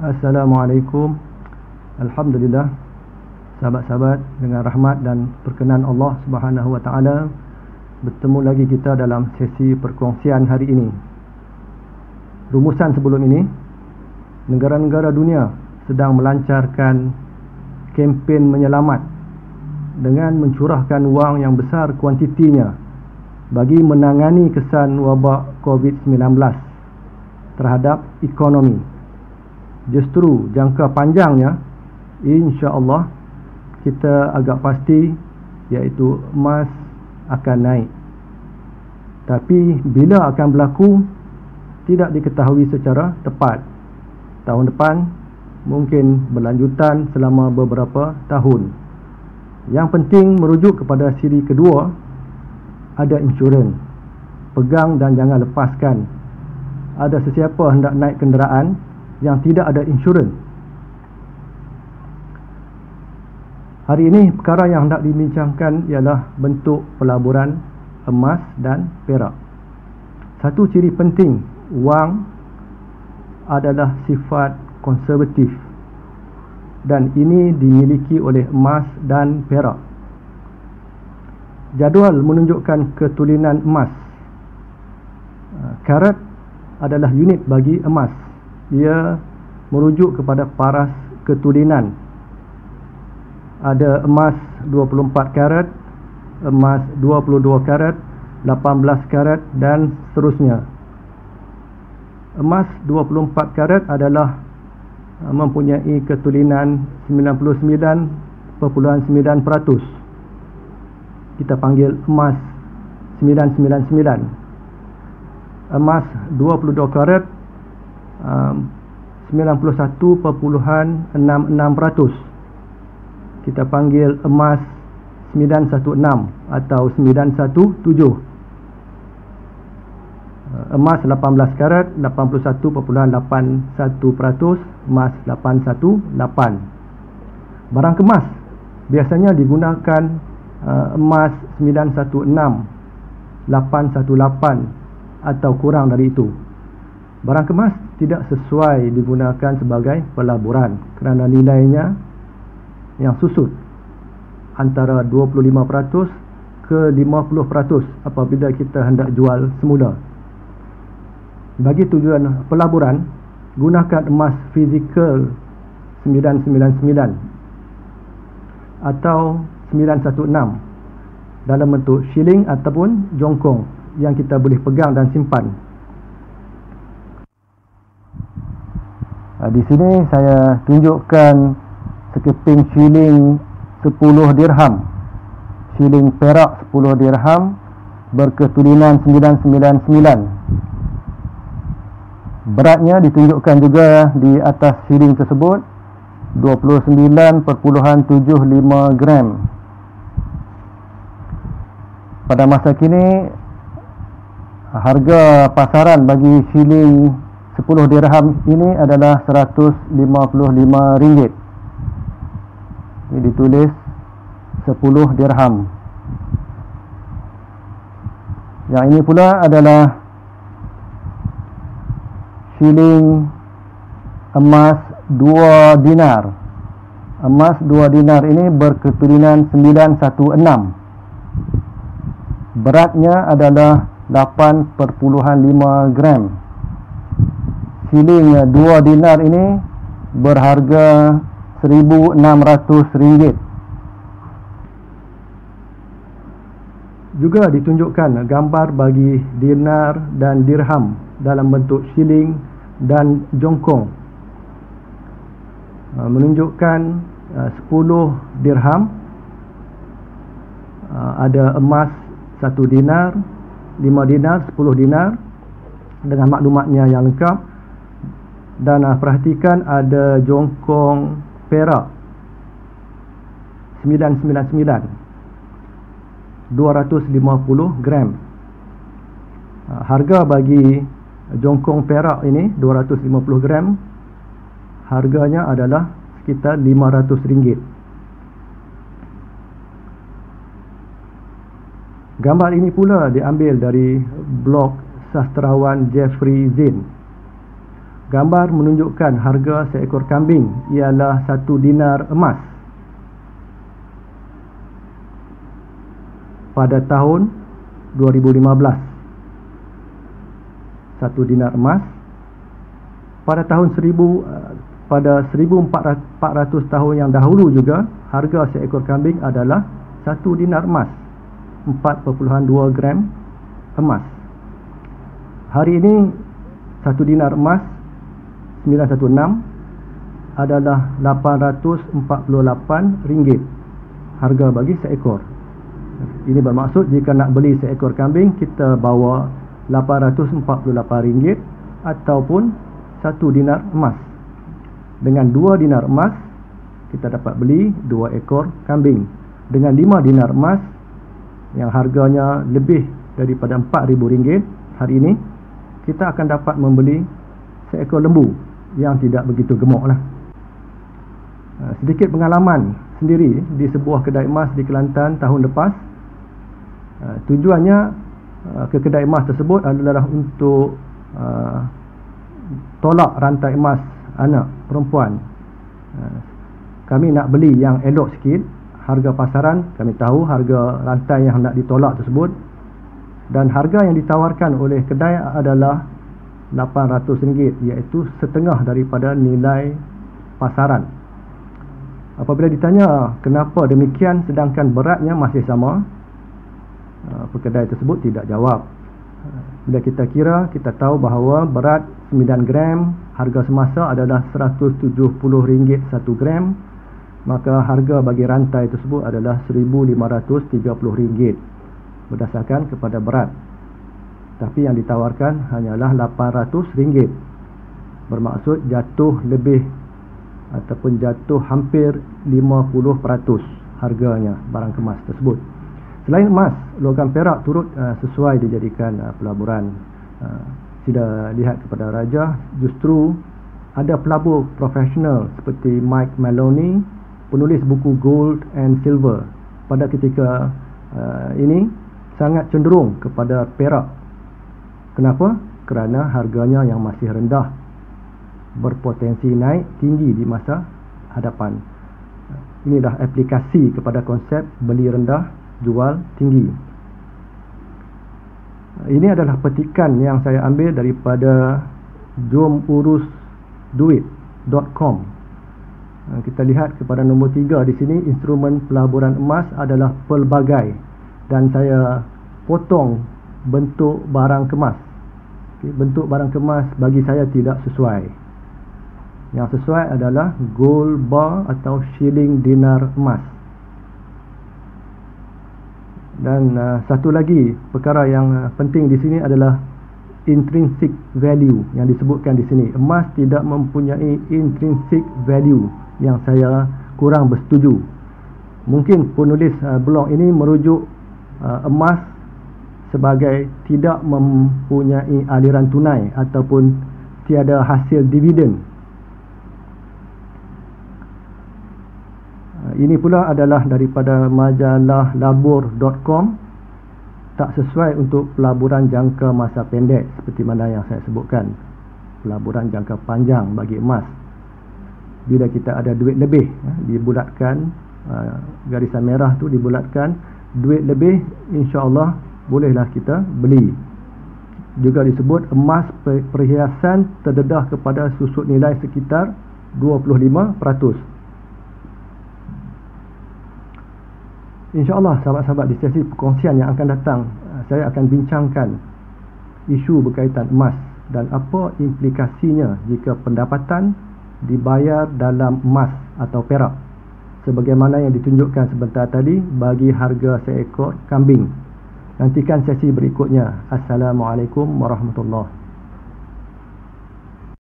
Assalamualaikum. Alhamdulillah, sahabat-sahabat, dengan rahmat dan perkenan Allah Subhanahu wa taala, bertemu lagi kita dalam sesi perkongsian hari ini. Rumusan sebelum ini, negara-negara dunia sedang melancarkan kempen menyelamat dengan mencurahkan wang yang besar kuantitinya bagi menangani kesan wabak COVID-19 terhadap ekonomi. Justru jangka panjangnya, insya-Allah kita agak pasti, iaitu emas akan naik. Tapi bila akan berlaku tidak diketahui secara tepat. Tahun depan mungkin berlanjutan selama beberapa tahun. Yang penting merujuk kepada siri kedua, ada insurans. Pegang dan jangan lepaskan. Ada sesiapa hendak naik kenderaan yang tidak ada insurans. Hari ini perkara yang hendak dibincangkan ialah bentuk pelaburan emas dan perak. Satu ciri penting wang adalah sifat konservatif, dan ini dimiliki oleh emas dan perak. Jadual menunjukkan ketulinan emas. Karat adalah unit bagi emas. Ia merujuk kepada paras ketulinan. Ada emas 24 karat, emas 22 karat, 18 karat dan seterusnya. Emas 24 karat adalah mempunyai ketulinan 99.9%. Kita panggil emas 999. Emas 22 karat 91.66%. Kita panggil emas 916 atau 917. Emas 18 karat 81.81%, emas 818. Barang kemas biasanya digunakan emas 916, 818 atau kurang dari itu. Barang kemas tidak sesuai digunakan sebagai pelaburan kerana nilainya yang susut antara 25% ke 50% apabila kita hendak jual semula. Bagi tujuan pelaburan, gunakan emas fizikal 999 atau 916 dalam bentuk shilling ataupun jongkong yang kita boleh pegang dan simpan. Di sini saya tunjukkan sekeping shilling 10 dirham. Shilling perak 10 dirham berketulinan 999. Beratnya ditunjukkan juga di atas shilling tersebut, 29.75 gram. Pada masa kini, harga pasaran bagi shilling 10 dirham ini adalah RM155. Ini ditulis 10 dirham. Yang ini pula adalah shilling emas 2 dinar. Emas 2 dinar ini berketulinan 916. Beratnya adalah 8.5 gram. Shilling 2 dinar ini berharga RM1,600. Juga ditunjukkan gambar bagi dinar dan dirham dalam bentuk shilling dan jongkong. Menunjukkan 10 dirham, ada emas 1 dinar, 5 dinar, 10 dinar dengan maklumatnya yang lengkap. Dan perhatikan ada jongkong perak 999, 250 gram. Harga bagi jongkong perak ini 250 gram, harganya adalah sekitar RM500. Gambar ini pula diambil dari blog sastrawan Jeffrey Zinn. Gambar menunjukkan harga seekor kambing ialah 1 dinar emas pada tahun 2015. 1 dinar emas pada tahun 1400 tahun yang dahulu juga, harga seekor kambing adalah 1 dinar emas, 4.2 gram emas. Hari ini 1 dinar emas 916 adalah RM848 harga bagi seekor. Ini bermaksud jika nak beli seekor kambing, kita bawa RM848 ataupun 1 dinar emas. Dengan 2 dinar emas kita dapat beli 2 ekor kambing. Dengan 5 dinar emas yang harganya lebih daripada RM4.000 hari ini, kita akan dapat membeli seekor lembu yang tidak begitu gemuk lah. Sedikit pengalaman sendiri di sebuah kedai emas di Kelantan tahun lepas. Tujuannya ke kedai emas tersebut adalah untuk tolak rantai emas anak perempuan. Kami nak beli yang elok sikit. Harga pasaran kami tahu harga rantai yang nak ditolak tersebut, dan harga yang ditawarkan oleh kedai adalah RM800, iaitu setengah daripada nilai pasaran. Apabila ditanya kenapa demikian sedangkan beratnya masih sama, pekedai tersebut tidak jawab. Bila kita kira, kita tahu bahawa berat 9 gram, harga semasa adalah RM170 1 gram, maka harga bagi rantai tersebut adalah RM1,530 berdasarkan kepada berat. Tapi yang ditawarkan hanyalah RM800, bermaksud jatuh lebih ataupun jatuh hampir 50% harganya barang kemas tersebut. Selain emas, logam perak turut sesuai dijadikan pelaburan. Tidak lihat kepada raja, justru ada pelabur profesional seperti Mike Maloney, penulis buku Gold and Silver, pada ketika ini sangat cenderung kepada perak. Kenapa? Kerana harganya yang masih rendah, berpotensi naik tinggi di masa hadapan. Inilah aplikasi kepada konsep beli rendah, jual tinggi. Ini adalah petikan yang saya ambil daripada jomurusduit.com. Kita lihat kepada nombor 3 di sini, instrumen pelaburan emas adalah pelbagai, dan saya potong bentuk barang kemas. Bentuk barang kemas bagi saya tidak sesuai. Yang sesuai adalah gold bar atau shilling dinar emas. Dan satu lagi perkara yang penting di sini adalah intrinsic value yang disebutkan di sini. Emas tidak mempunyai intrinsic value, yang saya kurang bersetuju. Mungkin penulis blog ini merujuk emas sebagai tidak mempunyai aliran tunai ataupun tiada hasil dividen. Ini pula adalah daripada majalah labur.com. Tak sesuai untuk pelaburan jangka masa pendek seperti mana yang saya sebutkan. Pelaburan jangka panjang bagi emas, bila kita ada duit lebih, dibulatkan, garisan merah tu dibulatkan, duit lebih, insya-Allah bolehlah kita beli. Juga disebut emas perhiasan terdedah kepada susut nilai sekitar 25%. InsyaAllah sahabat-sahabat, di sesi perkongsian yang akan datang, saya akan bincangkan isu berkaitan emas dan apa implikasinya jika pendapatan dibayar dalam emas atau perak, sebagaimana yang ditunjukkan sebentar tadi bagi harga seekor kambing. Nantikan sesi berikutnya. Assalamualaikum warahmatullahi wabarakatuh.